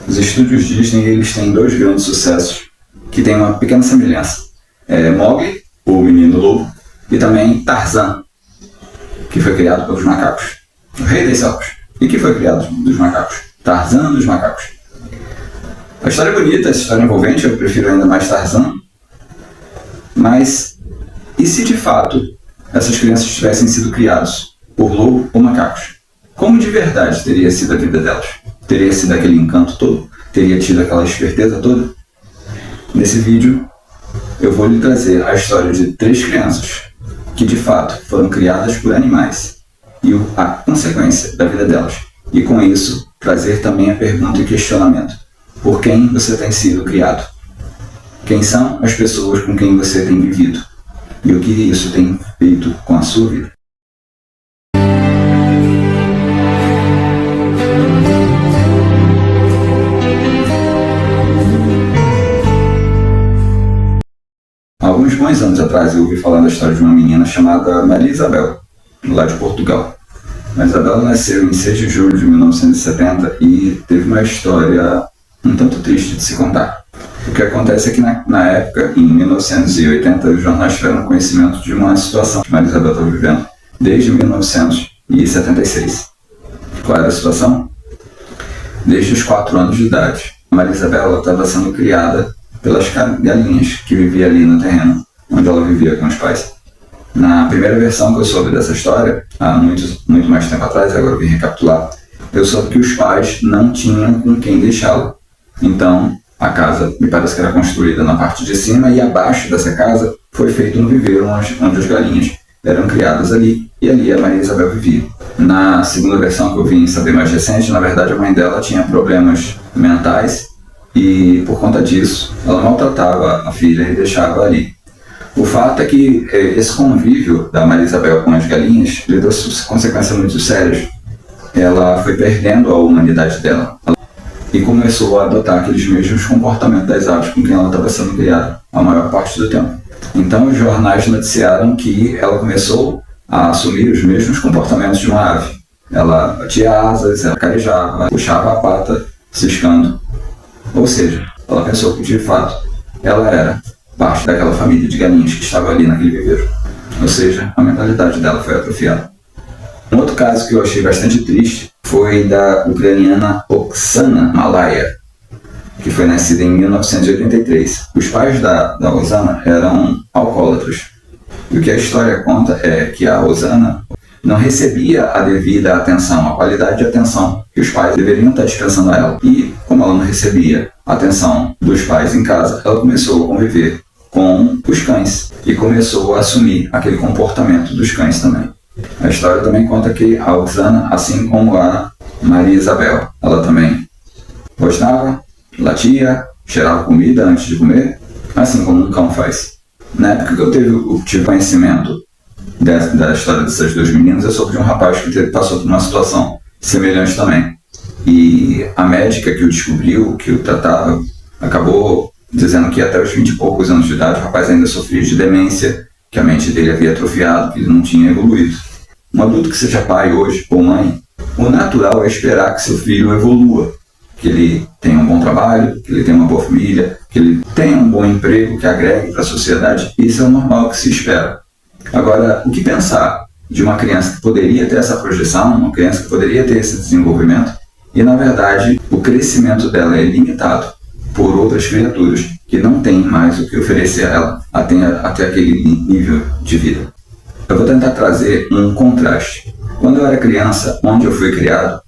Os estúdios Disney eles têm dois grandes sucessos que têm uma pequena semelhança. Mowgli, o Menino Lobo, e também Tarzan, que foi criado pelos macacos. O Rei das Selvas, e que foi criado dos macacos. Tarzan dos macacos. A história é bonita, essa história é envolvente, eu prefiro ainda mais Tarzan. Mas, e se de fato essas crianças tivessem sido criadas por lobo ou macacos? Como de verdade teria sido a vida delas? Teria sido aquele encanto todo? Teria tido aquela esperteza toda? Nesse vídeo, eu vou lhe trazer a história de 3 crianças que de fato foram criadas por animais e a consequência da vida delas. E com isso, trazer também a pergunta e questionamento. Por quem você tem sido criado? Quem são as pessoas com quem você tem vivido? E o que isso tem feito com a sua vida? Alguns bons anos atrás eu ouvi falar da história de uma menina chamada Maria Isabel, lá de Portugal. Maria Isabel nasceu em 6 de julho de 1970 e teve uma história um tanto triste de se contar. O que acontece é que na época, em 1980, os jornais tiveram conhecimento de uma situação que Maria Isabel estava vivendo desde 1976. Qual era a situação? Desde os 4 anos de idade, Maria Isabel estava sendo criada pelas galinhas que viviam ali no terreno, onde ela vivia com os pais. Na primeira versão que eu soube dessa história, há muito mais tempo atrás, agora eu vim recapitular, eu soube que os pais não tinham com quem deixá-la. Então, a casa me parece que era construída na parte de cima e abaixo dessa casa foi feito um viveiro onde as galinhas eram criadas ali e ali a Maria Isabel vivia. Na segunda versão que eu vim saber mais recente, na verdade a mãe dela tinha problemas mentais e por conta disso ela maltratava a filha e deixava ali. O fato é que esse convívio da Maria Isabel com as galinhas lhe trouxe consequências muito sérias. Ela foi perdendo a humanidade dela e começou a adotar aqueles mesmos comportamentos das aves com quem ela estava sendo criada a maior parte do tempo. Então os jornais noticiaram que ela começou a assumir os mesmos comportamentos de uma ave. Ela batia asas, ela carejava, puxava a pata, ciscando. Ou seja, ela pensou que de fato ela era parte daquela família de galinhas que estava ali naquele viveiro. Ou seja, a mentalidade dela foi atrofiada. Um outro caso que eu achei bastante triste foi da ucraniana Oksana Malaya, que foi nascida em 1983. Os pais da Oksana eram alcoólatras. E o que a história conta é que a Oksana não recebia a devida atenção, a qualidade de atenção que os pais deveriam estar dispensando a ela. E, como ela não recebia a atenção dos pais em casa, ela começou a conviver com os cães e começou a assumir aquele comportamento dos cães também. A história também conta que a Oksana, assim como a Maria Isabel, ela também gostava, latia, cheirava comida antes de comer, assim como um cão faz. Na época que eu tive conhecimento da história dessas 2 meninas, eu soube de um rapaz que passou por uma situação semelhante também. E a médica que o descobriu, que o tratava, acabou dizendo que até os 20 e poucos anos de idade o rapaz ainda sofria de demência, que a mente dele havia atrofiado, que ele não tinha evoluído. Um adulto que seja pai hoje ou mãe, o natural é esperar que seu filho evolua, que ele tenha um bom trabalho, que ele tenha uma boa família, que ele tenha um bom emprego, que agregue para a sociedade. Isso é o normal que se espera. Agora, o que pensar de uma criança que poderia ter essa projeção, uma criança que poderia ter esse desenvolvimento, e na verdade o crescimento dela é limitado por outras criaturas que não têm mais o que oferecer a ela até aquele nível de vida. Eu vou tentar trazer um contraste. Quando eu era criança, onde eu fui criado,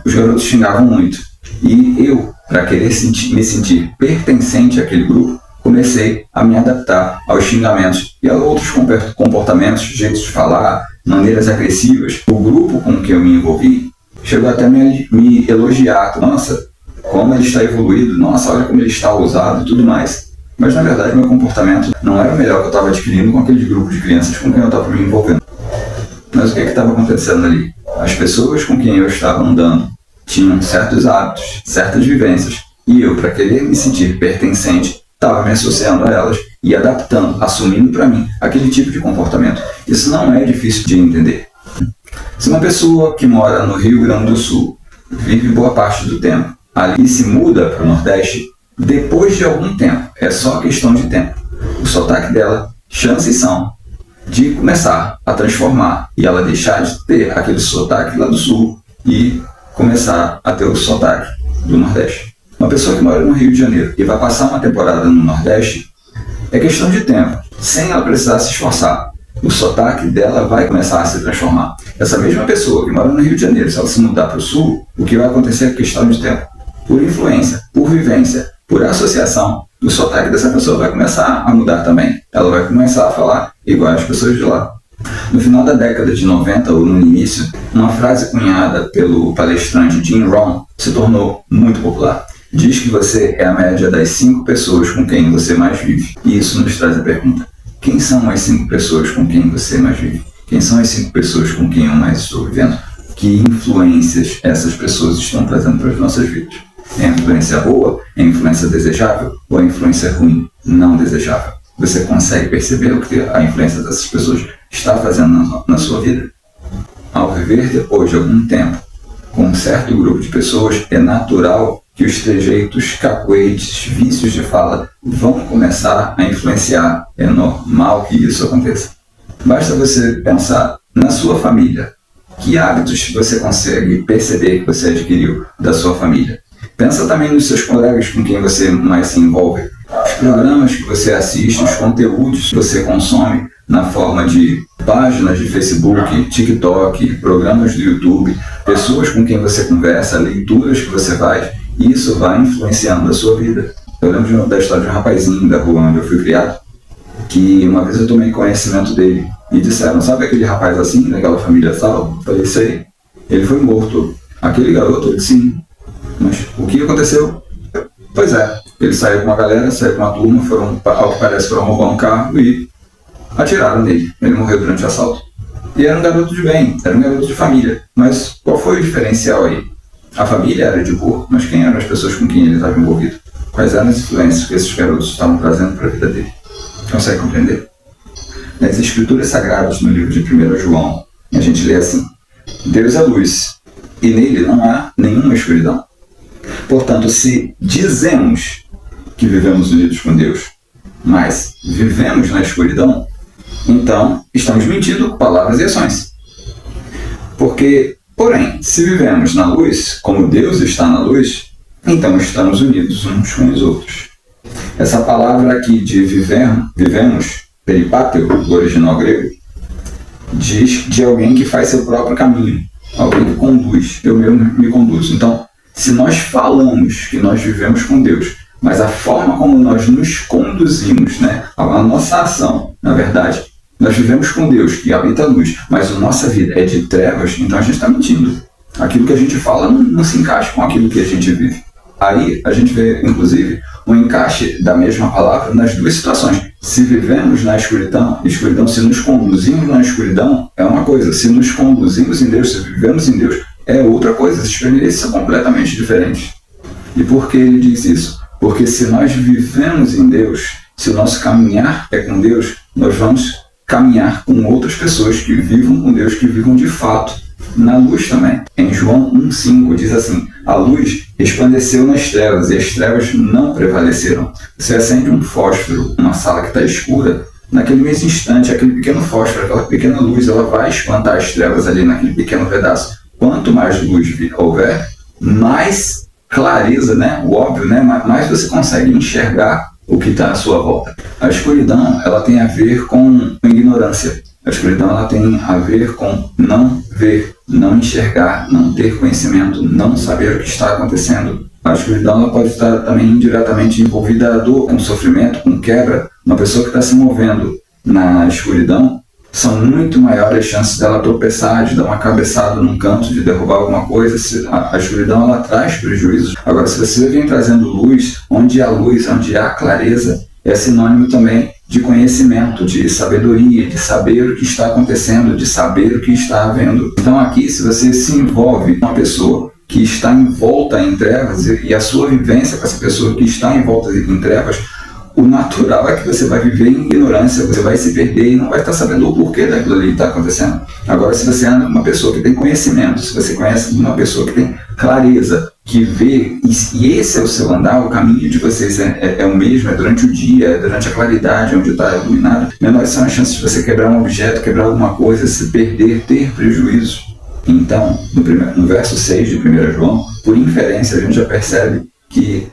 os garotos xingavam muito. E eu, para querer me sentir pertencente àquele grupo, comecei a me adaptar aos xingamentos e a outros comportamentos, jeitos de falar, maneiras agressivas. O grupo com que eu me envolvi chegou até me elogiar. Nossa, como ele está evoluído, nossa, olha como ele está ousado e tudo mais. Mas na verdade meu comportamento não era o melhor que eu estava adquirindo com aquele grupo de crianças com quem eu estava me envolvendo. Mas o que estava acontecendo ali? As pessoas com quem eu estava andando tinham certos hábitos, certas vivências, e eu, para querer me sentir pertencente, estava me associando a elas e adaptando, assumindo para mim aquele tipo de comportamento. Isso não é difícil de entender. Se uma pessoa que mora no Rio Grande do Sul vive boa parte do tempo ali se muda para o Nordeste depois de algum tempo. É só questão de tempo. O sotaque dela, chances são de começar a transformar e ela deixar de ter aquele sotaque lá do Sul e começar a ter o sotaque do Nordeste. Uma pessoa que mora no Rio de Janeiro e vai passar uma temporada no Nordeste, é questão de tempo, sem ela precisar se esforçar. O sotaque dela vai começar a se transformar. Essa mesma pessoa que mora no Rio de Janeiro, se ela se mudar para o Sul, o que vai acontecer é questão de tempo. Por influência, por vivência, por associação, o sotaque dessa pessoa vai começar a mudar também. Ela vai começar a falar igual as pessoas de lá. No final da década de 90 ou no início, uma frase cunhada pelo palestrante Jim Rohn se tornou muito popular. Diz que você é a média das 5 pessoas com quem você mais vive. E isso nos traz a pergunta: quem são as 5 pessoas com quem você mais vive? Quem são as 5 pessoas com quem eu mais estou vivendo? Que influências essas pessoas estão trazendo para as nossas vidas? É a influência boa? É a influência desejável? Ou a influência ruim, não desejável? Você consegue perceber o que a influência dessas pessoas está fazendo na sua vida? Ao viver depois de algum tempo com um certo grupo de pessoas, é natural que os trejeitos, cacoetes, vícios de fala vão começar a influenciar. É normal que isso aconteça. Basta você pensar na sua família. Que hábitos você consegue perceber que você adquiriu da sua família? Pensa também nos seus colegas com quem você mais se envolve. Os programas que você assiste, os conteúdos que você consome na forma de páginas de Facebook, TikTok, programas do YouTube, pessoas com quem você conversa, leituras que você faz, isso vai influenciando a sua vida. Eu lembro da história de um rapazinho da rua onde eu fui criado, que uma vez eu tomei conhecimento dele e disseram: sabe aquele rapaz assim, daquela família tal? Eu falei: sei. Ele foi morto. Aquele garoto? Eu disse: sim. Mas o que aconteceu? Pois é, ele saiu com uma galera, saiu com uma turma, ao que parece foram roubar um carro e atiraram nele. Ele morreu durante o assalto. E era um garoto de bem, era um garoto de família. Mas qual foi o diferencial aí? A família era de boa, mas quem eram as pessoas com quem ele estava envolvido? Quais eram as influências que esses garotos estavam trazendo para a vida dele? Consegue compreender? Nas escrituras sagradas, no livro de 1 João, a gente lê assim: Deus é luz, e nele não há nenhuma escuridão. Portanto, se dizemos que vivemos unidos com Deus, mas vivemos na escuridão, então estamos mentindo com palavras e ações. Porque, porém, se vivemos na luz, como Deus está na luz, então estamos unidos uns com os outros. Essa palavra aqui de vivemos, peripáteo, do original grego, diz de alguém que faz seu próprio caminho, alguém que conduz. Eu mesmo me conduzo. Então, se nós falamos que nós vivemos com Deus, mas a forma como nós nos conduzimos, né, a nossa ação, na verdade, nós vivemos com Deus, que habita a luz, mas a nossa vida é de trevas, então a gente está mentindo. Aquilo que a gente fala não se encaixa com aquilo que a gente vive. Aí a gente vê, inclusive, um encaixe da mesma palavra nas duas situações. Se vivemos na escuridão, se nos conduzimos na escuridão, é uma coisa. Se nos conduzimos em Deus, se vivemos em Deus, é outra coisa. As experiências são completamente diferentes. E por que ele diz isso? Porque se nós vivemos em Deus, se o nosso caminhar é com Deus, nós vamos caminhar com outras pessoas que vivam com Deus, que vivam de fato na luz também. Em João 1,5 diz assim: a luz resplandeceu nas trevas e as trevas não prevaleceram. Você acende um fósforo numa sala que está escura, naquele mesmo instante, aquele pequeno fósforo, aquela pequena luz, ela vai espantar as trevas ali naquele pequeno pedaço. Quanto mais luz houver, mais clareza, né? O óbvio, né? Mais você consegue enxergar o que está à sua volta. A escuridão, ela tem a ver com ignorância. A escuridão, ela tem a ver com não ver, não enxergar, não ter conhecimento, não saber o que está acontecendo. A escuridão, ela pode estar também diretamente envolvida a dor, com sofrimento, com quebra. Uma pessoa que está se movendo na escuridão, são muito maiores as chances dela tropeçar, de dar uma cabeçada num canto, de derrubar alguma coisa. A escuridão, ela traz prejuízos. Agora, se você vem trazendo luz, onde há luz, onde há clareza, é sinônimo também de conhecimento, de sabedoria, de saber o que está acontecendo, de saber o que está havendo. Então aqui, se você se envolve com uma pessoa que está envolta em trevas, e a sua vivência com essa pessoa que está envolta em trevas, o natural é que você vai viver em ignorância, você vai se perder e não vai estar sabendo o porquê daquilo ali que está acontecendo. Agora, se você anda com uma pessoa que tem conhecimento, se você conhece uma pessoa que tem clareza, que vê, e esse é o seu andar, o caminho de vocês é o mesmo, é durante o dia, é durante a claridade, onde está iluminado, menores são as chances de você quebrar um objeto, quebrar alguma coisa, se perder, ter prejuízo. Então, no verso 6 de 1 João, por inferência, a gente já percebe que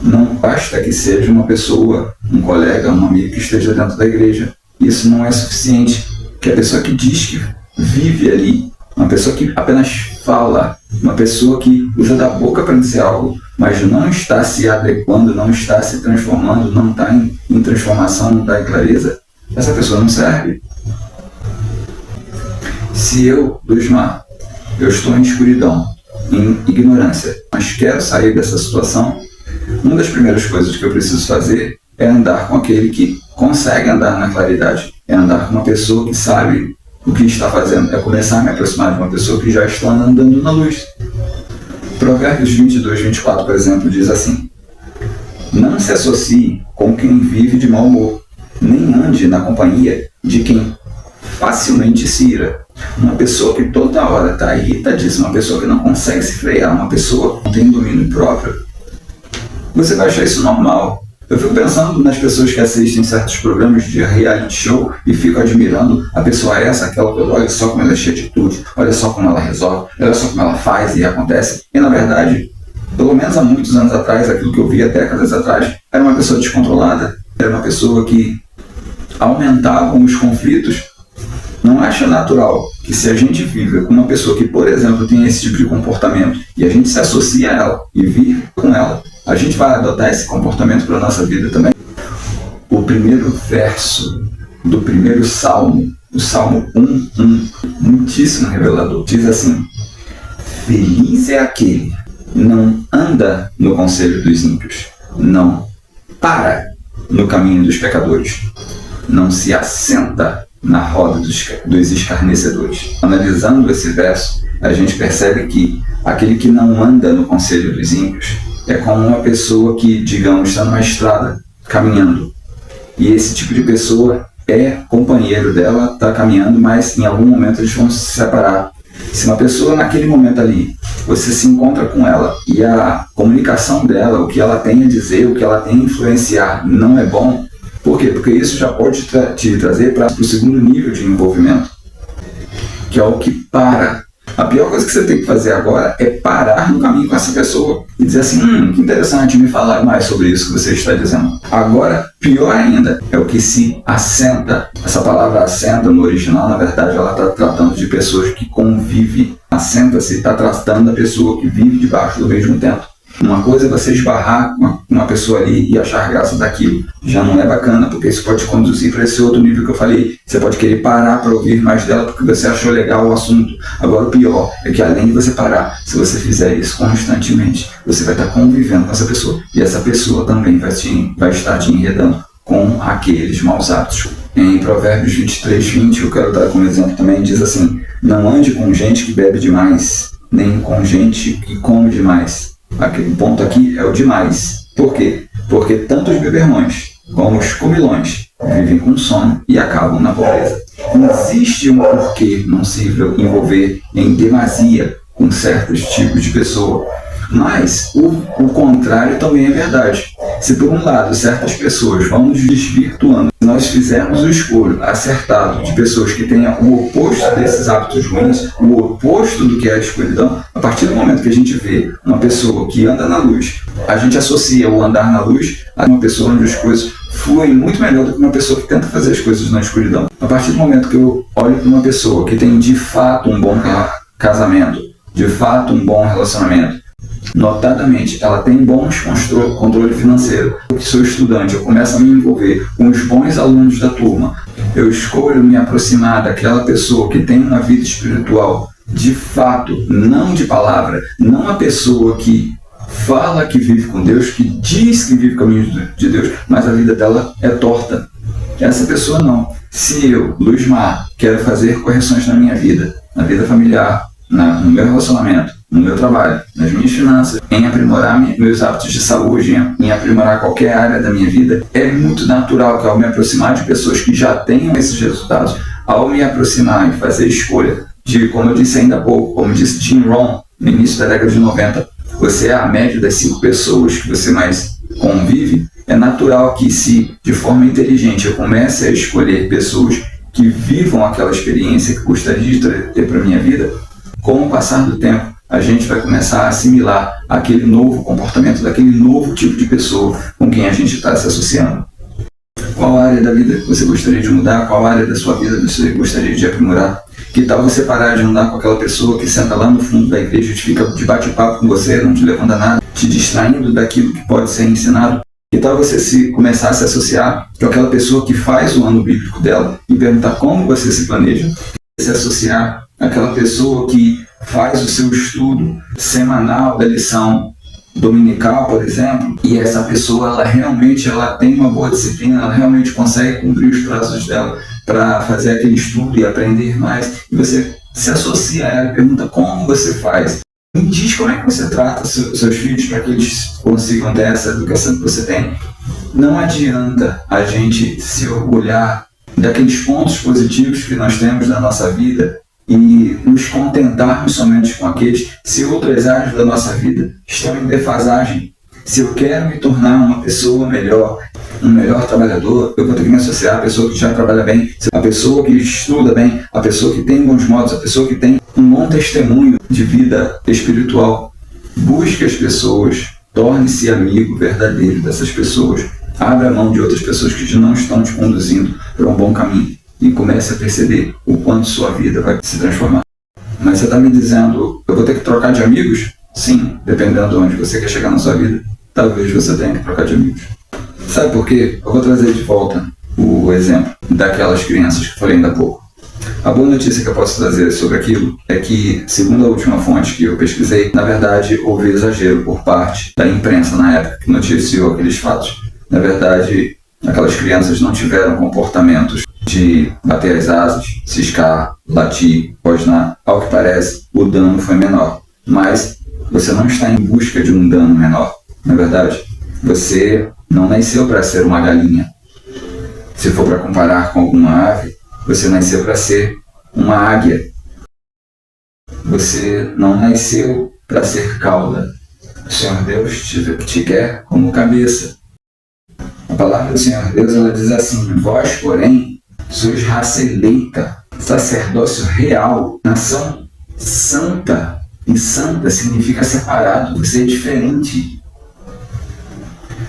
não basta que seja uma pessoa, um colega, um amigo que esteja dentro da igreja. Isso não é suficiente. Que a pessoa que diz que vive ali, uma pessoa que apenas fala, uma pessoa que usa da boca para dizer algo, mas não está se adequando, não está se transformando, não está em transformação, não está em clareza, essa pessoa não serve. Se eu, Luismar, eu estou em escuridão, em ignorância, mas quero sair dessa situação, uma das primeiras coisas que eu preciso fazer é andar com aquele que consegue andar na claridade, é andar com uma pessoa que sabe o que está fazendo, é começar a me aproximar de uma pessoa que já está andando na luz. Provérbios 22, 24, por exemplo, diz assim: não se associe com quem vive de mau humor, nem ande na companhia de quem facilmente se ira. Uma pessoa que toda hora está irritadíssima, uma pessoa que não consegue se frear, uma pessoa que não tem domínio próprio, você vai achar isso normal. Eu fico pensando nas pessoas que assistem certos programas de reality show e fico admirando a pessoa essa, aquela coisa, olha só como ela é cheia de atitude, olha só como ela resolve, olha só como ela faz e acontece. E na verdade, pelo menos há muitos anos atrás, aquilo que eu vi há décadas atrás, era uma pessoa descontrolada, era uma pessoa que aumentava os conflitos. Não acha natural que se a gente vive com uma pessoa que, por exemplo, tem esse tipo de comportamento e a gente se associa a ela e vive com ela, a gente vai adotar esse comportamento para a nossa vida também? O primeiro verso do primeiro salmo, o Salmo 1:1, muitíssimo revelador, diz assim: feliz é aquele que não anda no conselho dos ímpios, não para no caminho dos pecadores, não se assenta na roda dos escarnecedores. Analisando esse verso, a gente percebe que aquele que não anda no conselho dos ímpios é como uma pessoa que, digamos, está numa estrada, caminhando. E esse tipo de pessoa é companheiro dela, está caminhando, mas em algum momento eles vão se separar. Se uma pessoa naquele momento ali, você se encontra com ela e a comunicação dela, o que ela tem a dizer, o que ela tem a influenciar não é bom, por quê? Porque isso já pode te trazer para o segundo nível de envolvimento, que é o que para. A pior coisa que você tem que fazer agora é parar no caminho com essa pessoa e dizer assim: que interessante, me falar mais sobre isso que você está dizendo. Agora, pior ainda, é o que se assenta. Essa palavra assenta no original, na verdade, ela está tratando de pessoas que convivem. Assenta-se, está tratando da pessoa que vive debaixo do mesmo teto. Uma coisa é você esbarrar com uma pessoa ali e achar graça daquilo. Já não é bacana, porque isso pode conduzir para esse outro nível que eu falei. Você pode querer parar para ouvir mais dela porque você achou legal o assunto. Agora, o pior é que, além de você parar, se você fizer isso constantemente, você vai estar convivendo com essa pessoa. E essa pessoa também vai estar te enredando com aqueles maus hábitos. Em Provérbios 23, 20, eu quero dar como exemplo também, diz assim: não ande com gente que bebe demais, nem com gente que come demais. O ponto aqui é o demais. Por quê? Porque tanto os beberrões como os comilões vivem com sono e acabam na pobreza. Não existe um porquê não se envolver em demasia com certos tipos de pessoa. Mas o contrário também é verdade. Se por um lado certas pessoas vão nos desvirtuando, nós fizermos o escolho acertado de pessoas que tenham o oposto desses hábitos ruins, o oposto do que é a escuridão, a partir do momento que a gente vê uma pessoa que anda na luz, a gente associa o andar na luz a uma pessoa onde as coisas fluem muito melhor do que uma pessoa que tenta fazer as coisas na escuridão. A partir do momento que eu olho para uma pessoa que tem de fato um bom casamento, de fato um bom relacionamento, notadamente, ela tem bons controle financeiro. Eu que sou estudante, eu começo a me envolver com os bons alunos da turma. Eu escolho me aproximar daquela pessoa que tem uma vida espiritual de fato, não de palavra, não a pessoa que fala que vive com Deus, que diz que vive caminhos de Deus, mas a vida dela é torta. Essa pessoa não. Se eu, Luismar, quero fazer correções na minha vida, na vida familiar, no meu relacionamento, no meu trabalho, nas minhas finanças, em aprimorar meus hábitos de saúde, em aprimorar qualquer área da minha vida, é muito natural que, ao me aproximar de pessoas que já tenham esses resultados, ao me aproximar e fazer escolha de, como eu disse ainda há pouco, como disse Jim Rohn no início da década de 90, você é a média das 5 pessoas que você mais convive, é natural que, se de forma inteligente eu comece a escolher pessoas que vivam aquela experiência que gostaria de ter para a minha vida, com o passar do tempo, a gente vai começar a assimilar aquele novo comportamento, daquele novo tipo de pessoa com quem a gente está se associando. Qual área da vida você gostaria de mudar? Qual área da sua vida você gostaria de aprimorar? Que tal você parar de andar com aquela pessoa que senta lá no fundo da igreja e fica de bate-papo com você, não te levando a nada, te distraindo daquilo que pode ser ensinado? Que tal você começar a se associar com aquela pessoa que faz o ano bíblico dela e perguntar como você se planeja? Se associar àquela pessoa que faz o seu estudo semanal da lição dominical, por exemplo, e essa pessoa ela tem uma boa disciplina, ela realmente consegue cumprir os prazos dela para fazer aquele estudo e aprender mais, e você se associa a ela e pergunta como você faz. Me diz como é que você trata seus filhos para que eles consigam ter essa educação que você tem. Não adianta a gente se orgulhar daqueles pontos positivos que nós temos na nossa vida e nos contentarmos somente com aqueles, se outras áreas da nossa vida estão em defasagem. Se eu quero me tornar uma pessoa melhor, um melhor trabalhador, eu vou ter que me associar à pessoa que já trabalha bem, a pessoa que estuda bem, a pessoa que tem bons modos, a pessoa que tem um bom testemunho de vida espiritual. Busque as pessoas, torne-se amigo verdadeiro dessas pessoas. Abra mão de outras pessoas que não estão te conduzindo para um bom caminho e comece a perceber o quanto sua vida vai se transformar. Mas você está me dizendo, eu vou ter que trocar de amigos? Sim, dependendo de onde você quer chegar na sua vida, talvez você tenha que trocar de amigos. Sabe por quê? Eu vou trazer de volta o exemplo daquelas crianças que eu falei ainda há pouco. A boa notícia que eu posso trazer sobre aquilo é que, segundo a última fonte que eu pesquisei, na verdade houve exagero por parte da imprensa na época que noticiou aqueles fatos. Na verdade, aquelas crianças não tiveram comportamentos de bater as asas, ciscar, latir, rosnar. Ao que parece, o dano foi menor. Mas você não está em busca de um dano menor. Na verdade, você não nasceu para ser uma galinha. Se for para comparar com alguma ave, você nasceu para ser uma águia. Você não nasceu para ser cauda. O Senhor Deus te quer como cabeça. A palavra do Senhor Deus, ela diz assim: vós, porém, sois raça eleita, sacerdócio real, nação santa. E santa significa separado, você é diferente.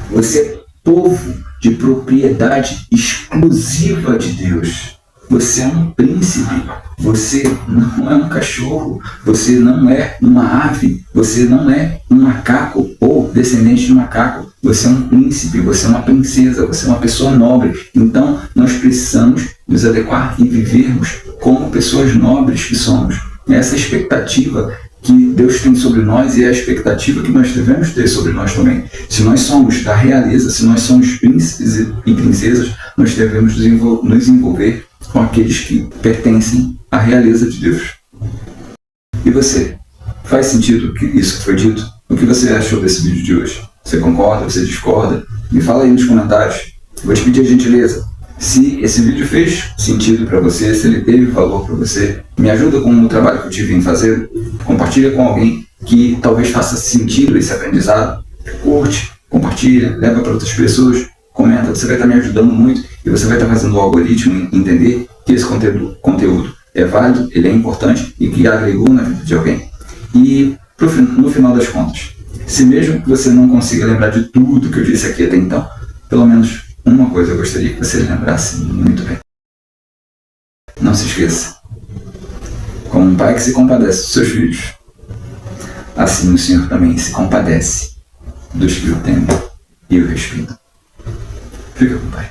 Você é povo de propriedade exclusiva de Deus. Você é um príncipe, você não é um cachorro, você não é uma ave, você não é um macaco ou descendente de macaco. Você é um príncipe, você é uma princesa, você é uma pessoa nobre. Então, nós precisamos nos adequar e vivermos como pessoas nobres que somos. Essa expectativa que Deus tem sobre nós e é a expectativa que nós devemos ter sobre nós também. Se nós somos da realeza, se nós somos príncipes e princesas, nós devemos nos envolver com aqueles que pertencem à realeza de Deus. E você? Faz sentido isso que foi dito? O que você achou desse vídeo de hoje? Você concorda? Você discorda? Me fala aí nos comentários. Vou te pedir a gentileza. Se esse vídeo fez sentido para você, se ele teve valor para você, me ajuda com o trabalho que eu tive em fazer. Compartilha com alguém que talvez faça sentido esse aprendizado. Curte, compartilha, leva para outras pessoas, comenta. Você vai estar me ajudando muito e você vai estar fazendo o algoritmo entender que esse conteúdo é válido, ele é importante e que agregou na vida de alguém. E no final das contas, se mesmo que você não consiga lembrar de tudo que eu disse aqui até então, pelo menos uma coisa eu gostaria que você lembrasse muito bem. Não se esqueça. Como um pai que se compadece dos seus filhos, assim o Senhor também se compadece dos que o temem e o respeitam. Fica com o Pai.